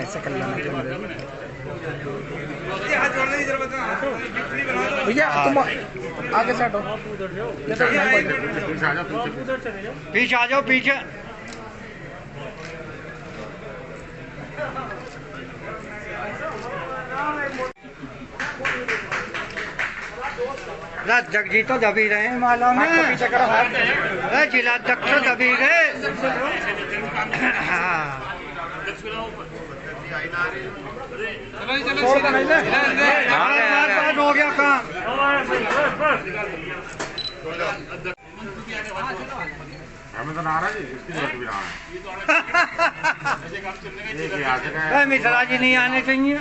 ऐसे कर लेना जो भैया तुम आगे से हटो, पीछे आ जाओ पीछे। जगजी तो दबी रहे हैं माला में, पीछे करो हाथ, जिलाध्यक्ष तो दबी गए। छोड़ दो नहीं ले, हो गया काम। हमें तो नाराज है इसकी वजह भी रहा है। मिश्रा जी नहीं आने चाहिए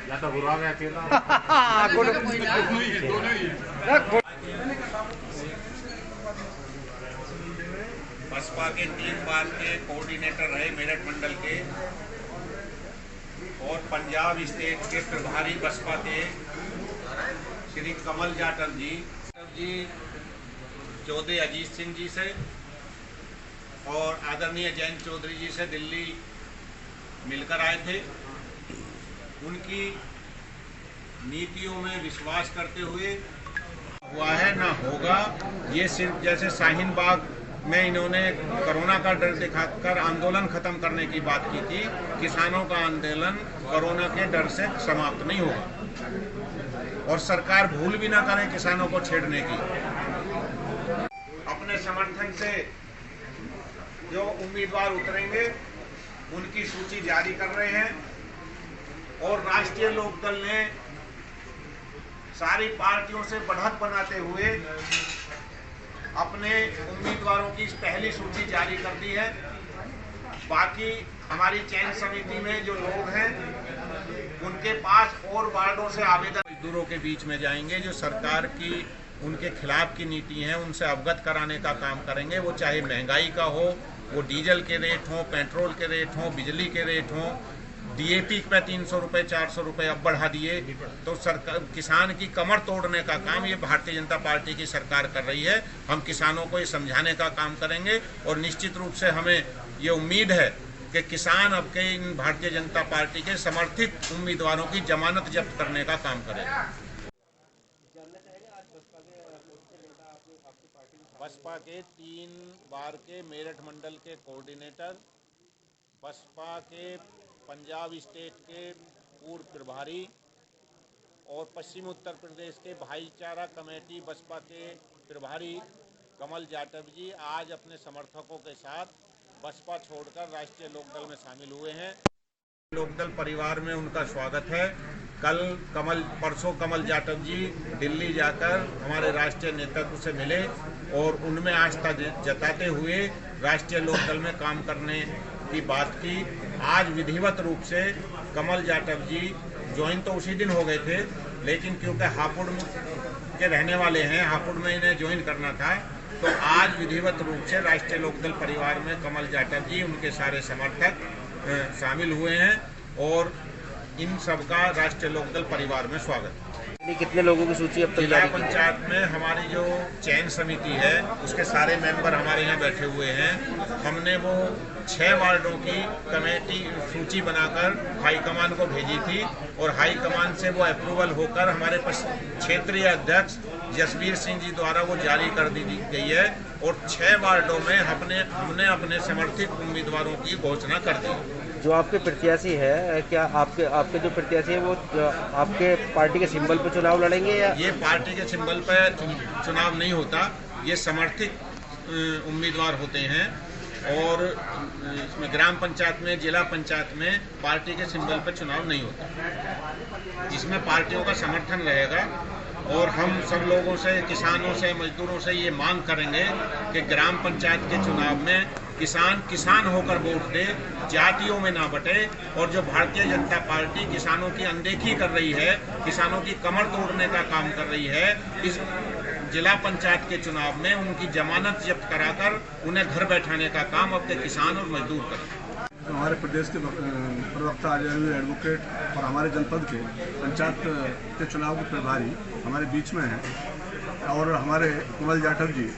या तो बुरा गया अकेला। बसपा के 3 बार के कोऑर्डिनेटर रहे मेरठ मंडल के और पंजाब स्टेट के प्रभारी बसपा के श्री कमल जाटव जी चौधरी अजीत सिंह जी से और आदरणीय जयंत चौधरी जी से दिल्ली मिलकर आए थे। उनकी नीतियों में विश्वास करते हुए हुआ है ना होगा। ये सिर्फ जैसे शाहीन बाग में इन्होंने कोरोना का डर दिखाकर आंदोलन खत्म करने की बात की थी, किसानों का आंदोलन कोरोना के डर से समाप्त नहीं होगा और सरकार भूल भी ना करे किसानों को छेड़ने की। अपने समर्थन से जो उम्मीदवार उतरेंगे उनकी सूची जारी कर रहे हैं और राष्ट्रीय लोकदल ने सारी पार्टियों से बढ़त बनाते हुए अपने उम्मीदवारों की पहली सूची जारी कर दी है। बाकी हमारी चयन समिति में जो लोग हैं उनके पास और वार्डों से आवेदन मजदूरों के बीच में जाएंगे जो सरकार की उनके खिलाफ की नीति है उनसे अवगत कराने का काम करेंगे। वो चाहे महंगाई का हो, वो डीजल के रेट हो, पेट्रोल के रेट हो, बिजली के रेट हो, डीएपी पे 300 रुपये 400 रुपये अब बढ़ा दिए। तो सरकार किसान की कमर तोड़ने का काम ये भारतीय जनता पार्टी की सरकार कर रही है। हम किसानों को ये समझाने का काम करेंगे और निश्चित रूप से हमें ये उम्मीद है कि किसान अब के इन भारतीय जनता पार्टी के समर्थित उम्मीदवारों की जमानत जब्त करने का काम करेगा। बसपा के 3 बार के मेरठ मंडल के कोऑर्डिनेटर, बसपा के पंजाब स्टेट के पूर्व प्रभारी और पश्चिम उत्तर प्रदेश के भाईचारा कमेटी बसपा के प्रभारी कमल जाटव जी आज अपने समर्थकों के साथ बसपा छोड़कर राष्ट्रीय लोकदल में शामिल हुए हैं। लोकदल परिवार में उनका स्वागत है। परसों कमल जाटव जी दिल्ली जाकर हमारे राष्ट्रीय नेतृत्व से मिले और उनमें आस्था जताते हुए राष्ट्रीय लोकदल में काम करने की बात की। आज विधिवत रूप से कमल जाटव जी ज्वाइन तो उसी दिन हो गए थे, लेकिन क्योंकि हापुड़ के रहने वाले हैं, हापुड़ में इन्हें ज्वाइन करना था, तो आज विधिवत रूप से राष्ट्रीय लोकदल परिवार में कमल जाटव जी उनके सारे समर्थक शामिल हुए हैं और इन सबका राष्ट्रीय लोकदल परिवार में स्वागत। कितने लोगों की सूची अब तक जिला पंचायत में हमारी जो चयन समिति है उसके सारे मेंबर हमारे यहाँ बैठे हुए हैं। हमने वो 6 वार्डों की कमेटी सूची बनाकर हाईकमान को भेजी थी और हाईकमान से वो अप्रूवल होकर हमारे क्षेत्रीय अध्यक्ष जसवीर सिंह जी द्वारा वो जारी कर दी गई है और 6 वार्डों में हमने अपने समर्थित उम्मीदवारों की घोषणा कर दी। जो आपके प्रत्याशी है, क्या आपके जो प्रत्याशी है वो आपके पार्टी के सिंबल पर चुनाव लड़ेंगे या? ये पार्टी के सिंबल पर चुनाव नहीं होता, ये समर्थित उम्मीदवार होते हैं और इसमें ग्राम पंचायत में, जिला पंचायत में पार्टी के सिंबल पर चुनाव नहीं होता। इसमें पार्टियों का समर्थन रहेगा और हम सब लोगों से, किसानों से, मजदूरों से ये मांग करेंगे कि ग्राम पंचायत के चुनाव में किसान होकर वोट दे, जातियों में ना बटे। और जो भारतीय जनता पार्टी किसानों की अनदेखी कर रही है, किसानों की कमर तोड़ने का काम कर रही है, इस जिला पंचायत के चुनाव में उनकी जमानत जब्त कराकर उन्हें घर बैठाने का काम अब के किसान और मजदूर करें। हमारे प्रदेश के प्रवक्ता अजय एडवोकेट और हमारे जनपद के पंचायत के चुनाव के प्रभारी हमारे बीच में हैं और हमारे कमल जाटव जी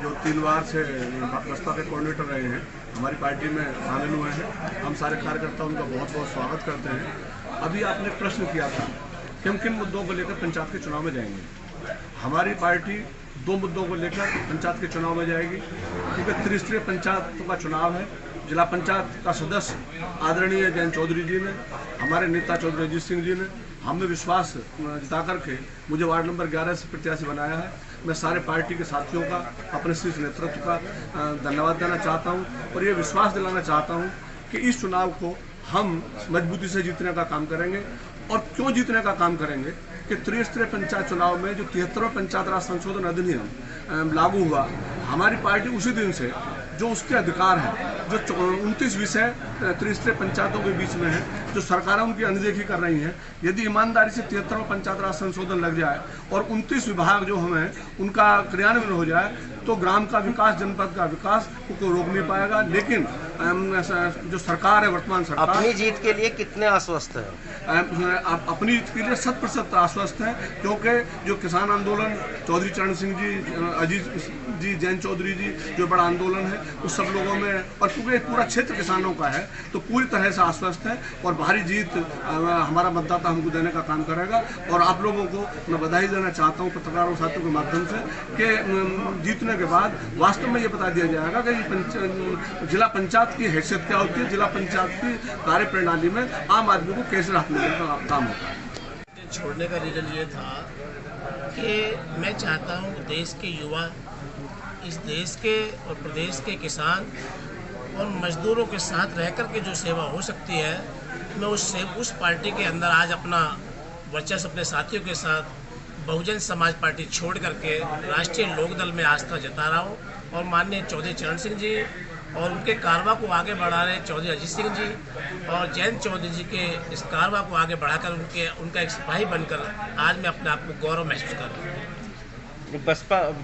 जो 3 बार से बसपा के कोऑर्डिनेटर रहे हैं, हमारी पार्टी में शामिल हुए हैं। हम सारे कार्यकर्ता उनका बहुत बहुत स्वागत करते हैं। अभी आपने प्रश्न किया था किन किन मुद्दों को लेकर पंचायत के चुनाव में जाएंगे। हमारी पार्टी 2 मुद्दों को लेकर पंचायत के चुनाव में जाएगी, क्योंकि त्रिस्तरीय पंचायत का चुनाव है। जिला पंचायत का सदस्य आदरणीय जयंत चौधरी जी ने, हमारे नेता चौधरी अजीत सिंह जी ने हमें विश्वास जता करके मुझे वार्ड नंबर 11 से प्रत्याशी बनाया है। मैं सारे पार्टी के साथियों का, अपने शीर्ष नेतृत्व का धन्यवाद देना चाहता हूं और ये विश्वास दिलाना चाहता हूं कि इस चुनाव को हम मजबूती से जीतने का काम करेंगे। और क्यों जीतने का काम करेंगे कि त्रिस्तरीय पंचायत चुनाव में जो 73वां पंचायत राज संशोधन अधिनियम लागू हुआ, हमारी पार्टी उसी दिन से जो उसके अधिकार है, जो 29 विषय त्रिस्तरीय पंचायतों के बीच में है, जो सरकारें उनकी अनदेखी कर रही हैं, यदि ईमानदारी से 73वां पंचायत राज संशोधन लग जाए और 29 विभाग जो हमें उनका क्रियान्वयन हो जाए तो ग्राम का विकास, जनपद का विकास को रोक नहीं पाएगा। लेकिन जो सरकार है, वर्तमान सरकार, अपनी जीत के लिए कितने आश्वस्त है? अपनी जीत के लिए 100% आश्वस्त है, क्योंकि जो किसान आंदोलन, चौधरी चरण सिंह जी, अजीत जी, जयंत चौधरी जी, जो बड़ा आंदोलन है उस सब लोगों में, और क्योंकि पूरा क्षेत्र किसानों का है, तो पूरी तरह से आश्वस्त है और भारी जीत हमारा मतदाता हमको देने का काम करेगा। और आप लोगों को मैं बधाई देना चाहता हूँ पत्रकारों साथियों के माध्यम से कि जीतने के बाद वास्तव में ये बता दिया जाएगा कि जिला पंचायत की हैसियत क्या होती है, जिला पंचायत की कार्य प्रणाली में आम आदमी को कैसे हाथ मिलने का काम होता है। छोड़ने का रीज़न ये था कि मैं चाहता हूँ देश के युवा, इस देश के और प्रदेश के किसान और मजदूरों के साथ रह कर के जो सेवा हो सकती है, मैं उस पार्टी के अंदर आज अपना वर्चस्व अपने साथियों के साथ बहुजन समाज पार्टी छोड़ करके राष्ट्रीय लोकदल में आस्था जता रहा हूँ। और माननीय चौधरी चरण सिंह जी और उनके कारवा को आगे बढ़ा रहे चौधरी अजीत सिंह जी और जयंत चौधरी जी के इस कारवा को आगे बढ़ाकर उनका एक सिपाही बनकर आज मैं अपने आप को गौरव महसूस कर रहा हूँ।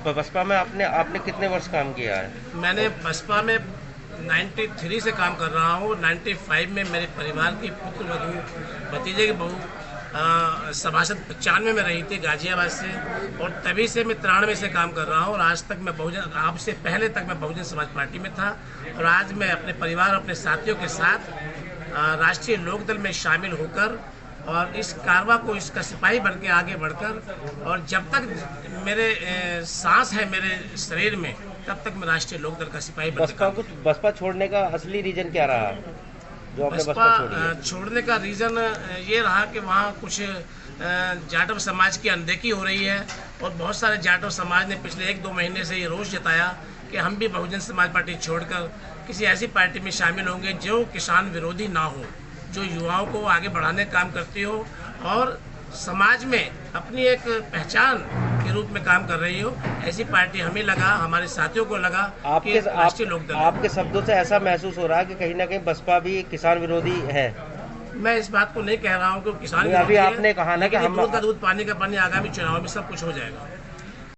बसपा में आपने कितने वर्ष काम किया है? मैंने बसपा में 93 से काम कर रहा हूँ। 95 में मेरे परिवार की पुत्र वधू, भतीजे की बहू सभासद 95 में रही थी गाजियाबाद से, और तभी से मैं 93 से काम कर रहा हूँ। और आज तक मैं बहुजन, आपसे पहले तक मैं बहुजन समाज पार्टी में था, और आज मैं अपने परिवार, अपने साथियों के साथ राष्ट्रीय लोकदल में शामिल होकर और इस कारवा को, इसका सिपाही बन के आगे बढ़कर, और जब तक मेरे सांस है मेरे शरीर में, तब तक मैं राष्ट्रीय लोकदल का सिपाही बनकर। बसपा छोड़ने का असली रीजन क्या रहा, जो आपने बसपा छोड़ने का रीज़न ये रहा कि वहाँ कुछ जाटव समाज की अनदेखी हो रही है, और बहुत सारे जाटव समाज ने पिछले 1-2 महीने से ये रोष जताया कि हम भी बहुजन समाज पार्टी छोड़कर किसी ऐसी पार्टी में शामिल होंगे जो किसान विरोधी ना हो, जो युवाओं को आगे बढ़ाने का काम करती हो और समाज में अपनी एक पहचान के रूप में काम कर रही हो। ऐसी पार्टी हमें लगा, हमारे साथियों को लगा कि राष्ट्रीय लोकदल। आपके शब्दों से ऐसा महसूस हो रहा है कि कहीं ना कहीं बसपा भी किसान विरोधी है। मैं इस बात को नहीं कह रहा हूँ कि किसान अभी आपने कहा ना कि हम दूध का दूध, पानी का पानी, आगामी चुनाव में सब कुछ हो जाएगा।